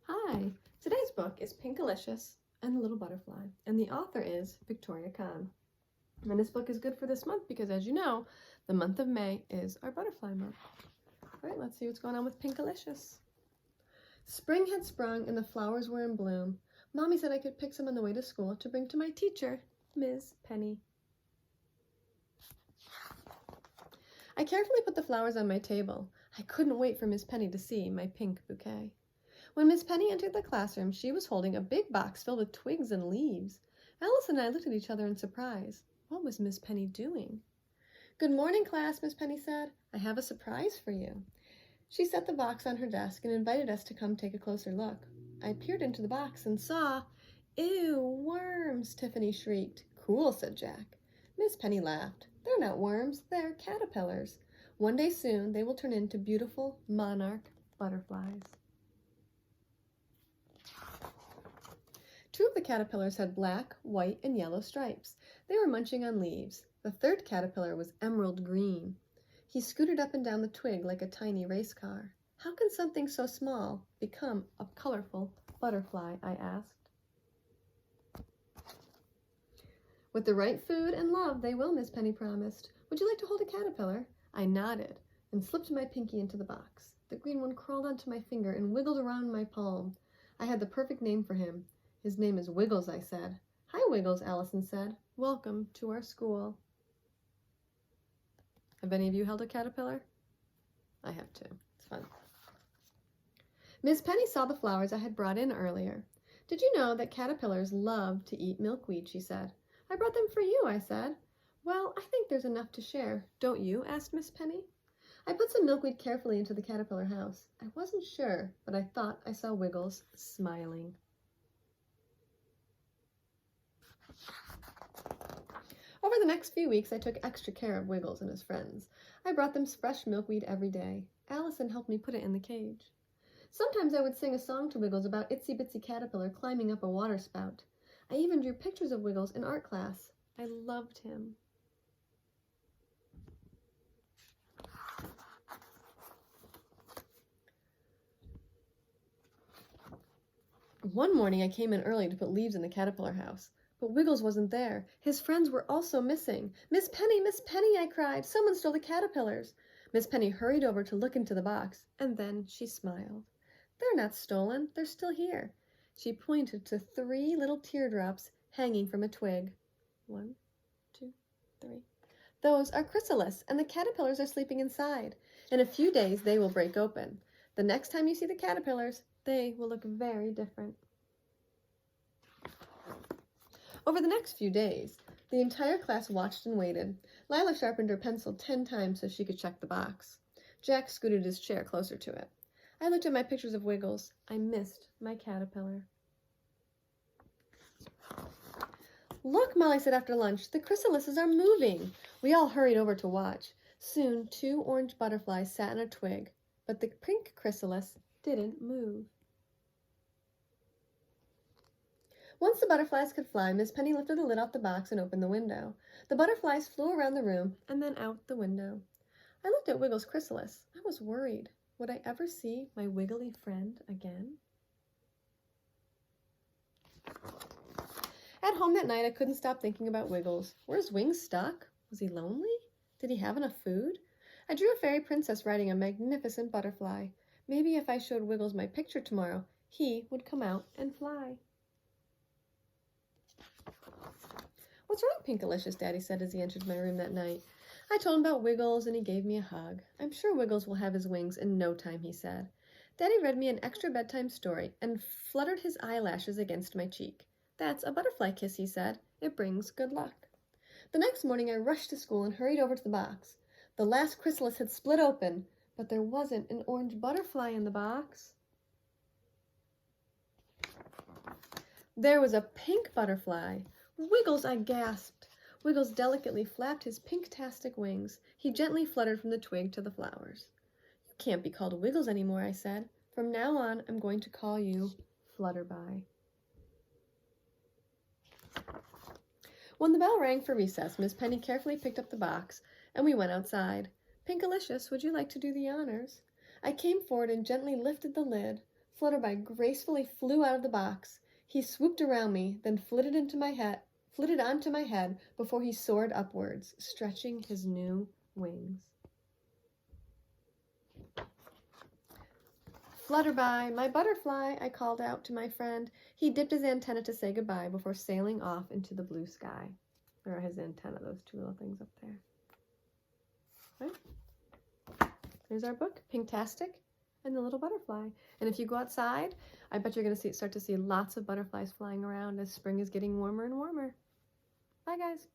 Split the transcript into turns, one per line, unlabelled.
Hi, today's book is Pinkalicious and the Little Butterfly, and the author is Victoria Kahn. And this book is good for this month because, as you know, the month of May is our butterfly month. All right, let's see what's going on with Pinkalicious. Spring had sprung and the flowers were in bloom. Mommy said I could pick some on the way to school to bring to my teacher, Ms. Penny. I carefully put the flowers on my table. I couldn't wait for Miss Penny to see my pink bouquet. When Miss Penny entered the classroom, she was holding a big box filled with twigs and leaves. Alice and I looked at each other in surprise. What was Miss Penny doing? "Good morning, class," Miss Penny said. "I have a surprise for you." She set the box on her desk and invited us to come take a closer look. I peered into the box and saw, "Ew, worms," Tiffany shrieked. "Cool," said Jack. Miss Penny laughed. "They're not worms, they're caterpillars. One day soon they will turn into beautiful monarch butterflies." Two of the caterpillars had black, white, and yellow stripes. They were munching on leaves. The third caterpillar was emerald green. He scooted up and down the twig like a tiny race car. "How can something so small become a colorful butterfly?" I asked. "With the right food and love, they will," Miss Penny promised. "Would you like to hold a caterpillar?" I nodded and slipped my pinky into the box. The green one crawled onto my finger and wiggled around my palm. I had the perfect name for him. "His name is Wiggles," I said. "Hi, Wiggles," Allison said. "Welcome to our school." Have any of you held a caterpillar? I have too. It's fun. Miss Penny saw the flowers I had brought in earlier. "Did you know that caterpillars love to eat milkweed?" she said. "I brought them for you," I said. "Well, I think there's enough to share, don't you?" asked Miss Penny. I put some milkweed carefully into the caterpillar house. I wasn't sure, but I thought I saw Wiggles smiling. Over the next few weeks, I took extra care of Wiggles and his friends. I brought them fresh milkweed every day. Allison helped me put it in the cage. Sometimes I would sing a song to Wiggles about Itsy Bitsy Caterpillar climbing up a water spout. I even drew pictures of Wiggles in art class. I loved him. One morning I came in early to put leaves in the caterpillar house. But Wiggles wasn't there. His friends were also missing. Miss Penny," I cried. "Someone stole the caterpillars." Miss Penny hurried over to look into the box, and then she smiled. "They're not stolen. They're still here." She pointed to 3 little teardrops hanging from a twig. 1, 2, 3. "Those are chrysalis, and the caterpillars are sleeping inside. In a few days, they will break open. The next time you see the caterpillars, they will look very different." Over the next few days, the entire class watched and waited. Lila sharpened her pencil 10 times so she could check the box. Jack scooted his chair closer to it. I looked at my pictures of Wiggles. I missed my caterpillar. "Look," Molly said after lunch, "the chrysalises are moving." We all hurried over to watch. Soon, 2 orange butterflies sat on a twig, but the pink chrysalis didn't move. Once the butterflies could fly, Miss Penny lifted the lid off the box and opened the window. The butterflies flew around the room and then out the window. I looked at Wiggles' chrysalis. I was worried. Would I ever see my wiggly friend again? At home that night, I couldn't stop thinking about Wiggles. Were his wings stuck? Was he lonely? Did he have enough food? I drew a fairy princess riding a magnificent butterfly. Maybe if I showed Wiggles my picture tomorrow, he would come out and fly. "What's wrong, Pinkalicious?" Daddy said as he entered my room that night. I told him about Wiggles, and he gave me a hug. "I'm sure Wiggles will have his wings in no time," he said. Daddy read me an extra bedtime story and fluttered his eyelashes against my cheek. "That's a butterfly kiss," he said. "It brings good luck." The next morning I rushed to school and hurried over to the box. The last chrysalis had split open, but there wasn't an orange butterfly in the box. There was a pink butterfly. "Wiggles," I gasped. Wiggles delicately flapped his pink-tastic wings. He gently fluttered from the twig to the flowers. "You can't be called Wiggles anymore," I said. "From now on, I'm going to call you Flutterby." When the bell rang for recess, Miss Penny carefully picked up the box, and we went outside. "Pinkalicious, would you like to do the honors?" I came forward and gently lifted the lid. Flutterby gracefully flew out of the box. He swooped around me, then flitted onto my head before he soared upwards, stretching his new wings. Flutterby, my butterfly, I called out to my friend. He dipped his antenna to say goodbye before sailing off into the blue sky. There are his antenna, those two little things up there. Right? There's our book, Pinktastic and the Little Butterfly. And if you go outside, I bet you're going to start to see lots of butterflies flying around as spring is getting warmer and warmer. Bye, guys.